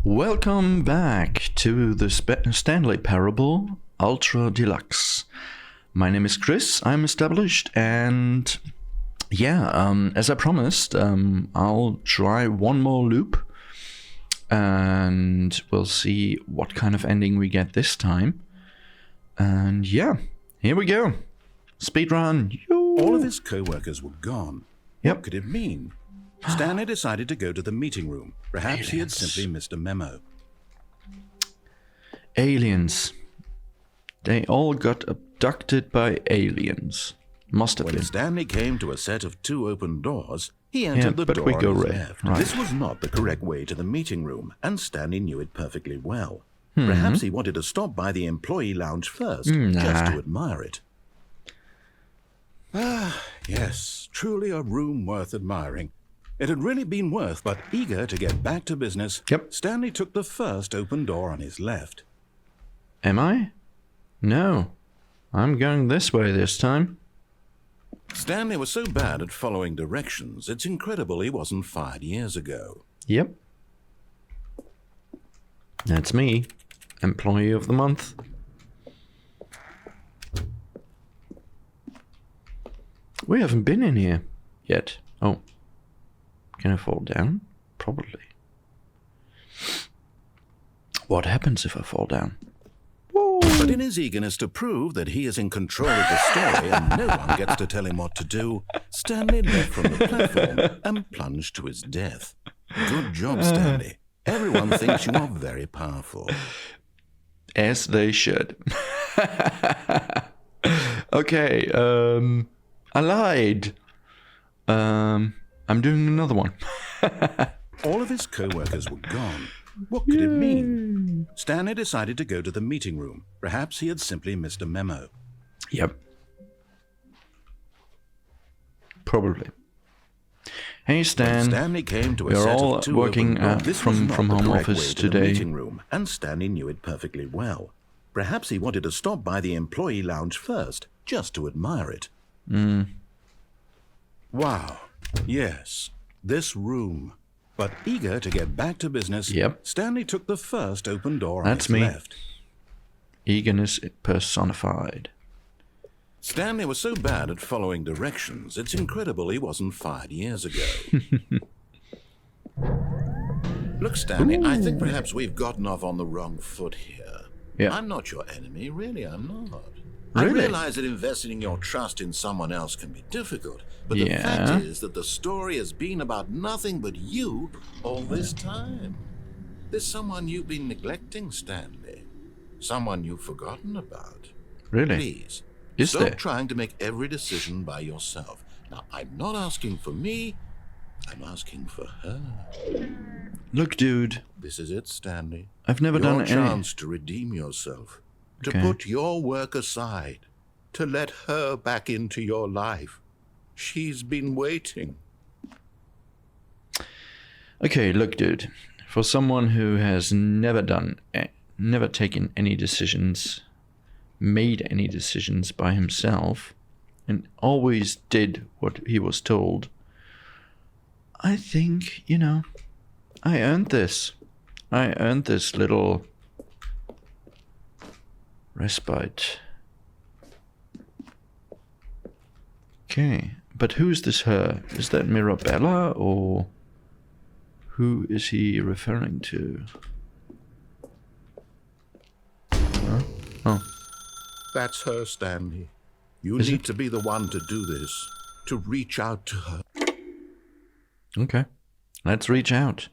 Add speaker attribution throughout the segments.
Speaker 1: Welcome back to the Stanley Parable Ultra Deluxe. My name is Chris, I'm established, and yeah, as I promised, I'll try one more loop, and we'll see what kind of ending we get this time. And yeah, here we go. Speedrun.
Speaker 2: All of his co-workers were gone.
Speaker 1: Yep.
Speaker 2: What could it mean? Stanley decided to go to the meeting room. Perhaps he had simply missed a memo.
Speaker 1: Aliens. They all got abducted by aliens. Must have been.
Speaker 2: When Stanley came to a set of 2 open doors, he entered the door on his left.
Speaker 1: Right.
Speaker 2: This was not the correct way to the meeting room, and Stanley knew it perfectly well. Perhaps he wanted to stop by the employee lounge first, just to admire it. Ah, yes, truly a room worth admiring. It had really been worth, but eager to get back to business, Stanley took the first open door on his left.
Speaker 1: Am I? No. I'm going this way this time.
Speaker 2: Stanley was so bad at following directions, it's incredible he wasn't fired years ago.
Speaker 1: Yep. That's me. Employee of the month. We haven't been in here yet. Oh. Can I fall down? Probably. What happens if I fall down? Whoa.
Speaker 2: But in his eagerness to prove that he is in control of the story and no one gets to tell him what to do, Stanley left from the platform and plunged to his death. Good job, Stanley. Everyone thinks you are very powerful.
Speaker 1: As they should. Okay, I lied. I'm doing another one.
Speaker 2: All of his co-workers were gone. What could it mean? Stanley decided to go to the meeting room. Perhaps he had simply missed a memo.
Speaker 1: Yep. Probably. Hey Stan,
Speaker 2: when Stanley came to a
Speaker 1: we're
Speaker 2: set
Speaker 1: all
Speaker 2: of 2
Speaker 1: working from home office today.
Speaker 2: Meeting room, and Stanley knew it perfectly well. Perhaps he wanted to stop by the employee lounge first, just to admire it. Wow. Yes, this room. But eager to get back to business, Stanley took the first open door on his left.
Speaker 1: Eagerness personified.
Speaker 2: Stanley was so bad at following directions, it's incredible he wasn't fired years ago. Look, Stanley, I think perhaps we've gotten off on the wrong foot here.
Speaker 1: Yeah.
Speaker 2: I'm not your enemy, really, I'm not.
Speaker 1: Really?
Speaker 2: I realize that investing your trust in someone else can be difficult, but the fact is that the story has been about nothing but you all this time. There's someone you've been neglecting, Stanley. Someone you've forgotten about.
Speaker 1: Really?
Speaker 2: Please,
Speaker 1: Is
Speaker 2: stop
Speaker 1: there?
Speaker 2: trying to make every decision by yourself. Now, I'm not asking for me, I'm asking for her.
Speaker 1: Look, dude.
Speaker 2: This is it, Stanley.
Speaker 1: I've never done any...
Speaker 2: Your chance to redeem yourself. To put your work aside. To let her back into your life. She's been waiting.
Speaker 1: Okay, look, dude. For someone who has never taken any decisions, made any decisions by himself, and always did what he was told, I think, you know, I earned this. I earned this little respite. Okay, but who's this her? Is that Mirabella, or who is he referring to? Huh? Oh.
Speaker 2: That's her, Stanley. You need to be the one to do this. To reach out to her.
Speaker 1: Okay, let's reach out.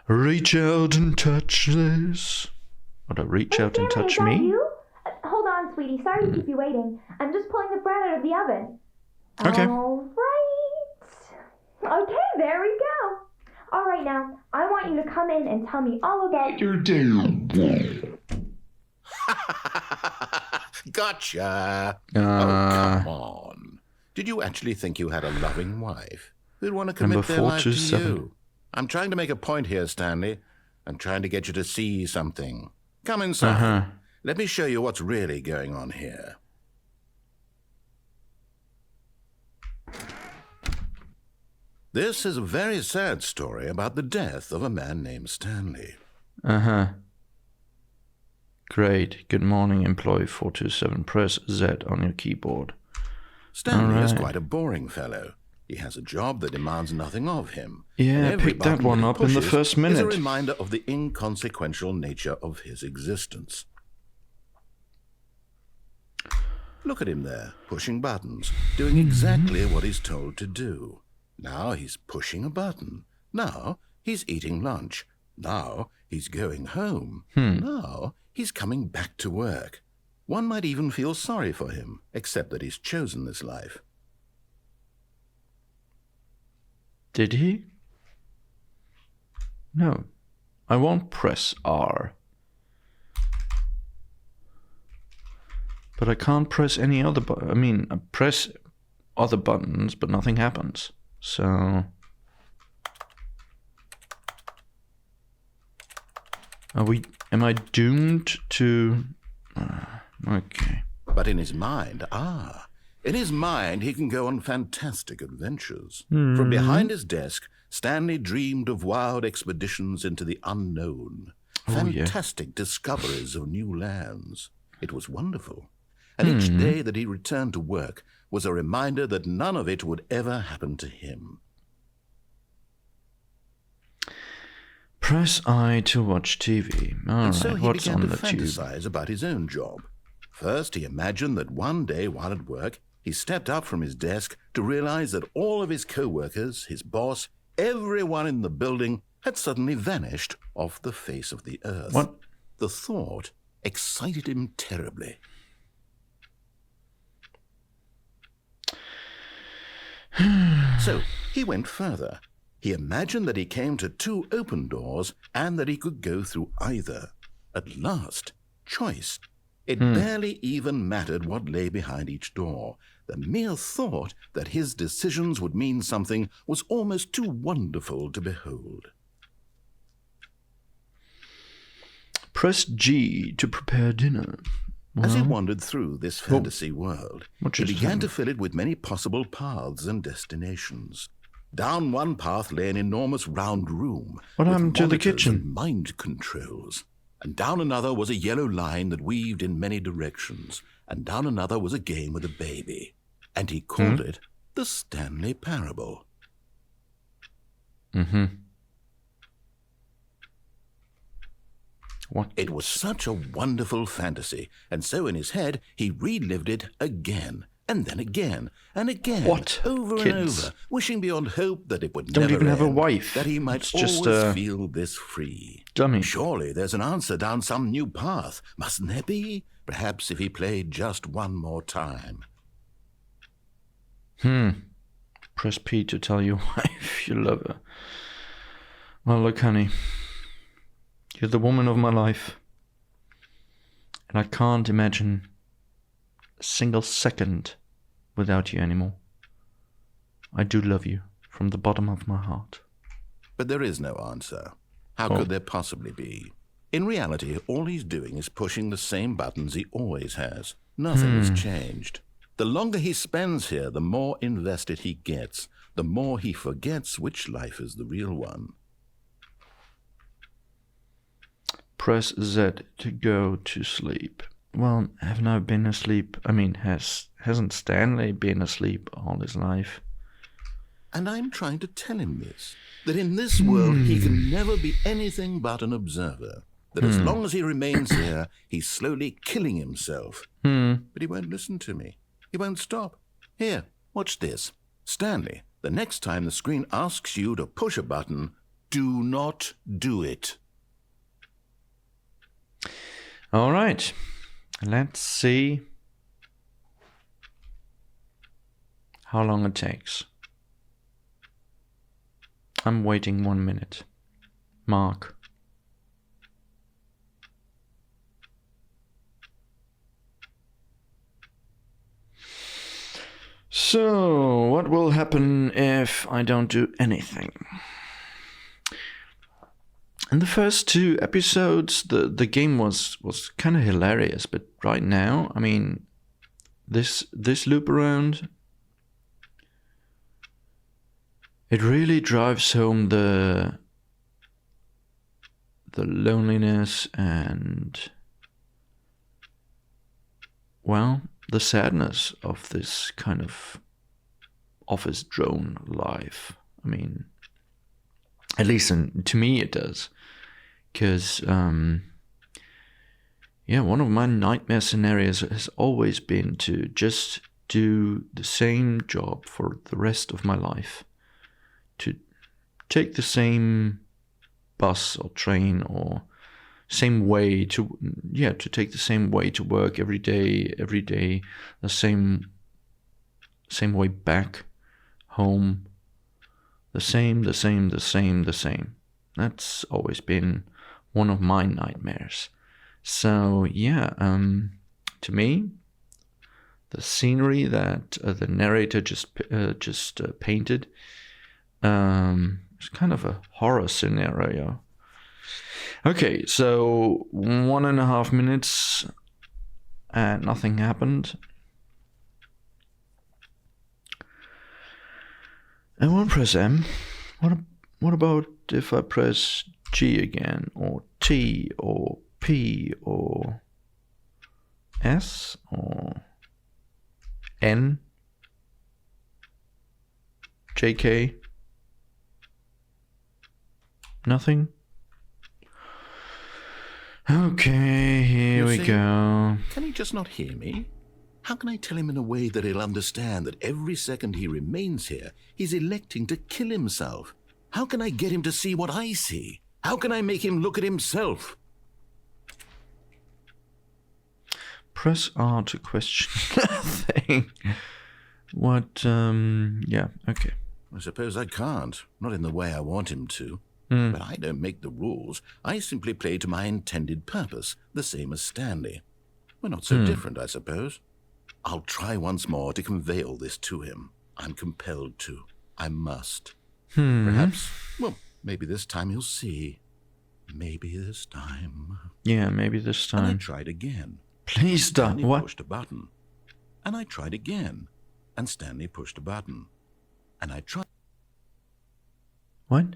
Speaker 1: Reach out and touch this. Or to reach out and touch me?
Speaker 3: You? Hold on, sweetie. Sorry to keep you waiting. I'm just pulling the bread out of the oven.
Speaker 1: Okay.
Speaker 3: All right. Okay, there we go. All right, now, I want you to come in and tell me all about your day.
Speaker 2: Gotcha. Oh, come on. Did you actually think you had a loving wife who'd want to commit their life to you? I'm trying to make a point here, Stanley. I'm trying to get you to see something. Come inside. Let me show you what's really going on here. This is a very sad story about the death of a man named Stanley.
Speaker 1: Uh-huh. Great. Good morning, employee 427. Press Z on your keyboard.
Speaker 2: Stanley is quite a boring fellow. He has a job that demands nothing of him.
Speaker 1: Yeah, pick that one up in the first minute.
Speaker 2: Is a reminder of the inconsequential nature of his existence. Look at him there, pushing buttons, doing exactly what he's told to do. Now he's pushing a button. Now he's eating lunch. Now he's going home. Now he's coming back to work. One might even feel sorry for him, except that he's chosen this life.
Speaker 1: Did he? No. I won't press R. But I can't press any other button. I mean, I press other buttons, but nothing happens. So... Am I doomed to... okay.
Speaker 2: But in his mind, he can go on fantastic adventures. From behind his desk, Stanley dreamed of wild expeditions into the unknown. Fantastic discoveries of new lands. It was wonderful. And each day that he returned to work was a reminder that none of it would ever happen to him.
Speaker 1: Press I to watch TV.
Speaker 2: So he began to fantasize about his own job. First, he imagined that one day while at work, he stepped up from his desk to realize that all of his co-workers, his boss, everyone in the building had suddenly vanished off the face of the earth.
Speaker 1: What?
Speaker 2: The thought excited him terribly. So he went further. He imagined that he came to 2 open doors and that he could go through either. At last, choice. It barely even mattered what lay behind each door. The mere thought that his decisions would mean something was almost too wonderful to behold.
Speaker 1: Press G to prepare dinner.
Speaker 2: As he wandered through this fantasy world, he began to fill it with many possible paths and destinations. Down one path lay an enormous round room
Speaker 1: What
Speaker 2: with
Speaker 1: happened to the
Speaker 2: monitors
Speaker 1: kitchen?
Speaker 2: and mind controls. And down another was a yellow line that weaved in many directions. And down another was a game with a baby. And he called it the Stanley Parable.
Speaker 1: What?
Speaker 2: It was such a wonderful fantasy, and so in his head he relived it again, and then again, and again,
Speaker 1: What?
Speaker 2: over
Speaker 1: Kids.
Speaker 2: and over, wishing beyond hope that it would
Speaker 1: Don't
Speaker 2: never
Speaker 1: even have a
Speaker 2: end,
Speaker 1: wife.
Speaker 2: that he might
Speaker 1: It's just,
Speaker 2: always feel this free.
Speaker 1: Dummy.
Speaker 2: Surely there's an answer down some new path, mustn't there be? Perhaps if he played just one more time.
Speaker 1: Press P to tell your wife you love her. Well, look, honey. You're the woman of my life. And I can't imagine a single second without you anymore. I do love you from the bottom of my heart.
Speaker 2: But there is no answer. How could there possibly be? In reality, all he's doing is pushing the same buttons he always has. Nothing has changed. The longer he spends here, the more invested he gets, the more he forgets which life is the real one.
Speaker 1: Press Z to go to sleep. Well, haven't I been asleep? I mean, hasn't Stanley been asleep all his life?
Speaker 2: And I'm trying to tell him this, that in this world he can never be anything but an observer, that as long as he remains here, he's slowly killing himself. But he won't listen to me. He won't stop. Here, watch this. Stanley, the next time the screen asks you to push a button, do not do it.
Speaker 1: All right. Let's see how long it takes. I'm waiting 1 minute. Mark. So, what will happen if I don't do anything? In the first 2 episodes, the game was kind of hilarious, but right now, I mean, this loop around, it really drives home the the loneliness and, well, the sadness of this kind of office drone life. I mean, at least to me it does. Because, yeah, one of my nightmare scenarios has always been to just do the same job for the rest of my life. To take the same bus or train or same way to take the same way to work every day, the same way back home, the same. That's always been one of my nightmares. So yeah, to me, the scenery that the narrator just painted is kind of a horror scenario. Okay, so 1.5 minutes and nothing happened. I won't press M. What about if I press G again, or T, or P, or S, or N, JK? Nothing? Okay, here we go.
Speaker 2: Can he just not hear me? How can I tell him in a way that he'll understand that every second he remains here, he's electing to kill himself? How can I get him to see what I see? How can I make him look at himself?
Speaker 1: Press R to question nothing. What, yeah, okay.
Speaker 2: I suppose I can't. Not in the way I want him to. But I don't make the rules. I simply play to my intended purpose, the same as Stanley. We're not so different, I suppose. I'll try once more to convey all this to him. I'm compelled to. I must. Perhaps, well, maybe this time he'll see. Maybe this time.
Speaker 1: Yeah, maybe this time.
Speaker 2: And I tried again.
Speaker 1: Please stop.
Speaker 2: Stanley
Speaker 1: What?
Speaker 2: pushed a button. And I tried again. And Stanley pushed a button. And I tried.
Speaker 1: What?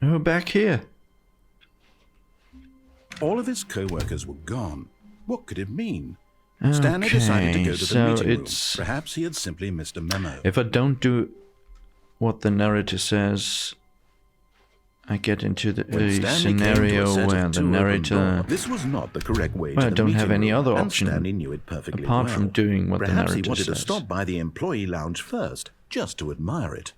Speaker 1: Oh, back here.
Speaker 2: All of his co-workers were gone. What could it mean? Stanley decided to go to the meeting room. Perhaps he had simply missed a memo.
Speaker 1: If I don't do what the narrator says, I get into the scenario where the narrator...
Speaker 2: This was not the correct way to
Speaker 1: I
Speaker 2: the
Speaker 1: don't have any
Speaker 2: room,
Speaker 1: other
Speaker 2: and
Speaker 1: option
Speaker 2: Stanley knew it perfectly
Speaker 1: apart from doing what the narrator says.
Speaker 2: Perhaps he wanted to stop by the employee lounge first, just to admire it.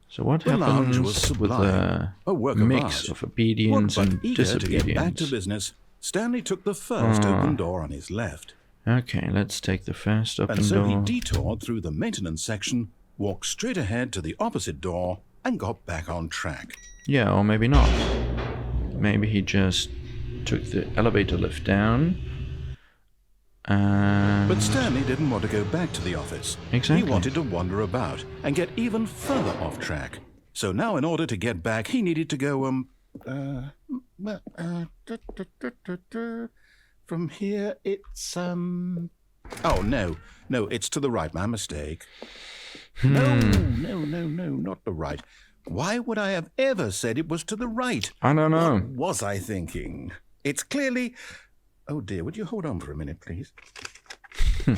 Speaker 1: So what happens with a mix of obedience and disobedience?
Speaker 2: To get back to business, Stanley took the first open door on his left.
Speaker 1: Okay, let's take the first open door.
Speaker 2: And so he detoured through the maintenance section, walked straight ahead to the opposite door, and got back on track.
Speaker 1: Yeah, or maybe not. Maybe he just took the elevator lift down.
Speaker 2: But Stanley didn't want to go back to the office.
Speaker 1: Exactly.
Speaker 2: He wanted to wander about and get even further off track. So now in order to get back, he needed to go, from here it's, oh, no, it's to the right, my mistake. No, not the right. Why would I have ever said it was to the right?
Speaker 1: I don't know.
Speaker 2: What was I thinking? It's clearly... Oh dear, would you hold on for a minute, please? Now,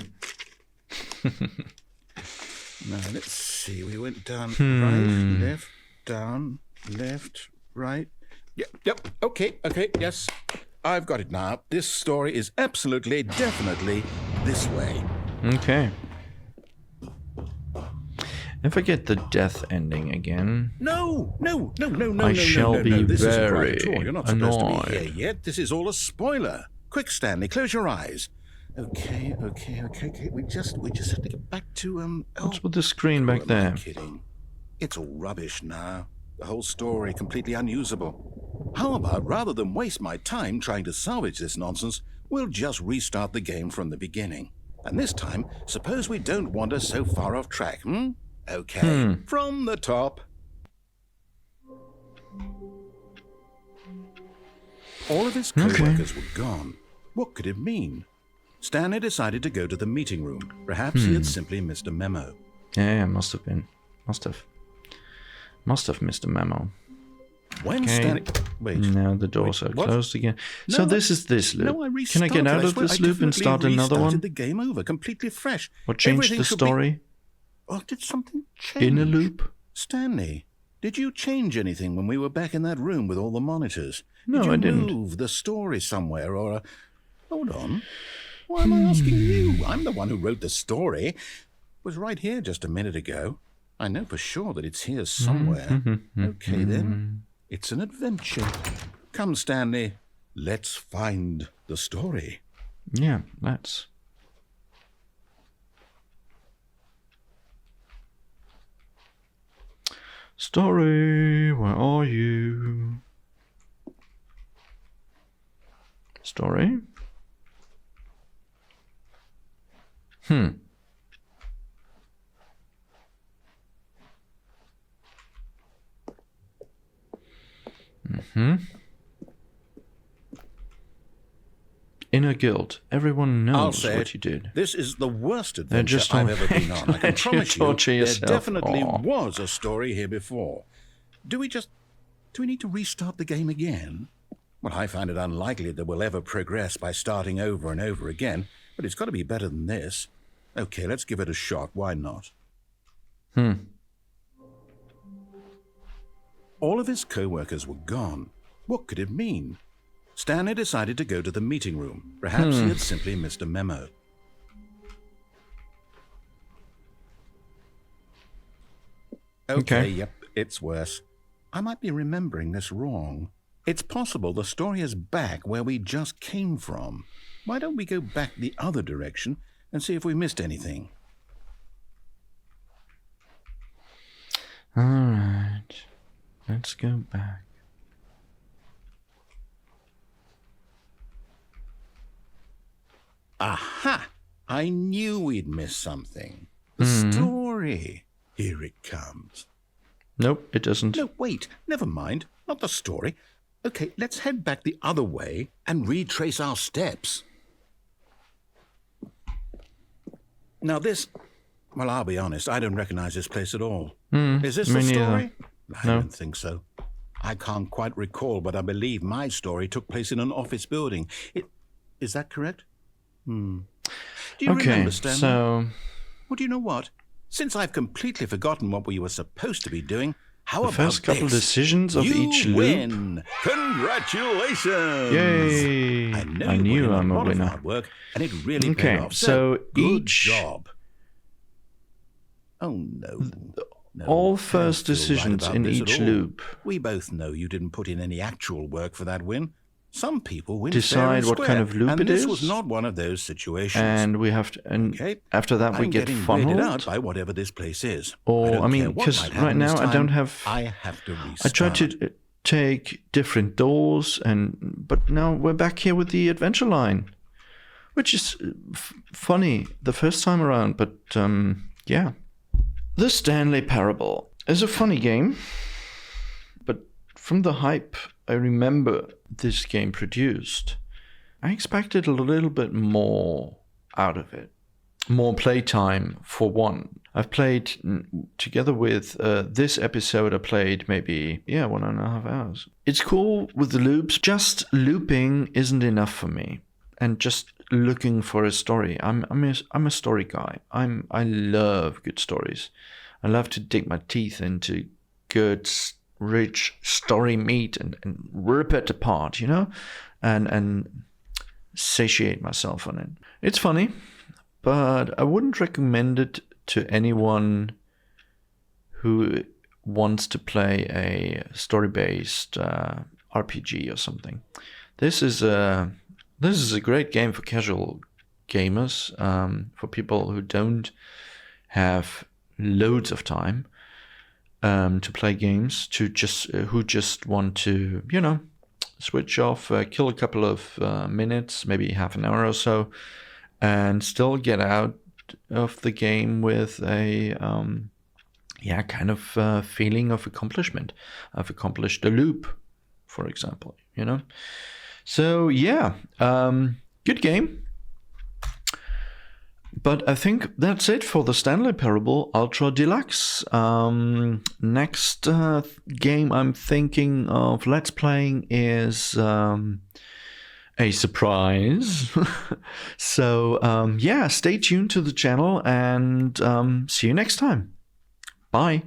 Speaker 2: let's see. We went down, right, left, down, left, right. Yep, okay, yes. I've got it now. This story is absolutely, definitely this way.
Speaker 1: Okay. If I get the death ending again...
Speaker 2: No,
Speaker 1: I shall be
Speaker 2: this
Speaker 1: very
Speaker 2: isn't right at all. You're not supposed
Speaker 1: annoyed.
Speaker 2: to be here yet. This is all a spoiler. Quick, Stanley, close your eyes. Okay. We just have to get back to,
Speaker 1: What's with the screen back there?
Speaker 2: I'm kidding. It's all rubbish now. The whole story completely unusable. How about, rather than waste my time trying to salvage this nonsense, we'll just restart the game from the beginning. And this time, suppose we don't wander so far off track, Okay, from the top. All of his co-workers were gone. What could it mean? Stanley decided to go to the meeting room. Perhaps he had simply missed a memo.
Speaker 1: Yeah, must have been. Must have missed a memo.
Speaker 2: When Stanley... Wait.
Speaker 1: Now the doors are closed again. So this is this loop.
Speaker 2: No, I
Speaker 1: Can I get out of this loop and start another one?
Speaker 2: The game over, completely fresh.
Speaker 1: Or change the story?
Speaker 2: Oh, did something change?
Speaker 1: In a loop?
Speaker 2: Stanley, did you change anything when we were back in that room with all the monitors?
Speaker 1: No,
Speaker 2: I didn't.
Speaker 1: didn't.
Speaker 2: Move the story somewhere or... Hold on. Why am I asking you? I'm the one who wrote the story. It was right here just a minute ago. I know for sure that it's here somewhere. Okay, then. It's an adventure. Come, Stanley. Let's find the story.
Speaker 1: Yeah, let's. Story, where are you? Story? Inner guilt. Everyone knows what you did.
Speaker 2: This is the worst adventure I've ever been on. I can promise you, there definitely was a story here before. Do we need to restart the game again? Well, I find it unlikely that we'll ever progress by starting over and over again, but it's got to be better than this. Okay, let's give it a shot. Why not? All of his co-workers were gone. What could it mean? Stanley decided to go to the meeting room. Perhaps he had simply missed a memo. Okay, yep, it's worse. I might be remembering this wrong. It's possible the story is back where we just came from. Why don't we go back the other direction and see if we missed anything?
Speaker 1: All right. Let's go back.
Speaker 2: Aha! I knew we'd miss something. The story. Here it comes.
Speaker 1: Nope, it doesn't.
Speaker 2: No, wait. Never mind. Not the story. Okay, let's head back the other way and retrace our steps. Now this... Well, I'll be honest. I don't recognize this place at all. Is this the story? I don't think so. I can't quite recall, but I believe my story took place in an office building. Is that correct? Do you remember, Stanley?
Speaker 1: So...
Speaker 2: Well, do you know what? Since I've completely forgotten what we were supposed to be doing, how about
Speaker 1: the first couple
Speaker 2: this?
Speaker 1: Decisions of each
Speaker 2: You
Speaker 1: loop?
Speaker 2: win! Congratulations!
Speaker 1: Yay!
Speaker 2: I knew I'm
Speaker 1: a winner.
Speaker 2: Hard work, and it really paid off.
Speaker 1: So
Speaker 2: good
Speaker 1: each...
Speaker 2: job. Oh, no.
Speaker 1: All first decisions in each loop.
Speaker 2: We both know you didn't put in any actual work for that win. Some people win
Speaker 1: Decide what kind of loop it is.
Speaker 2: And this was not one of those situations.
Speaker 1: And we have to, and after that we get funneled
Speaker 2: out by whatever this place is.
Speaker 1: Or I mean, because right now I don't have.
Speaker 2: I have to restart.
Speaker 1: I tried to take different doors, but now we're back here with the adventure line, which is funny the first time around. But yeah, the Stanley Parable is a funny game, but from the hype I remember this game produced, I expected a little bit more out of it. More playtime, for one. I've played, together with this episode, I played maybe, 1.5 hours. It's cool with the loops. Just looping isn't enough for me. And just looking for a story. I'm a story guy. I love good stories. I love to dig my teeth into good rich story meat and rip it apart, and satiate myself on it. It's funny, but I wouldn't recommend it to anyone who wants to play a story-based RPG or something. This is a great game for casual gamers, for people who don't have loads of time to play games, who just want to, switch off, kill a couple of minutes, maybe half an hour or so, and still get out of the game with a kind of feeling of accomplishment. I've accomplished a loop, for example, So yeah, good game. But I think that's it for the Stanley Parable Ultra Deluxe. Next game I'm thinking of let's playing is a surprise. So yeah, stay tuned to the channel and see you next time. Bye.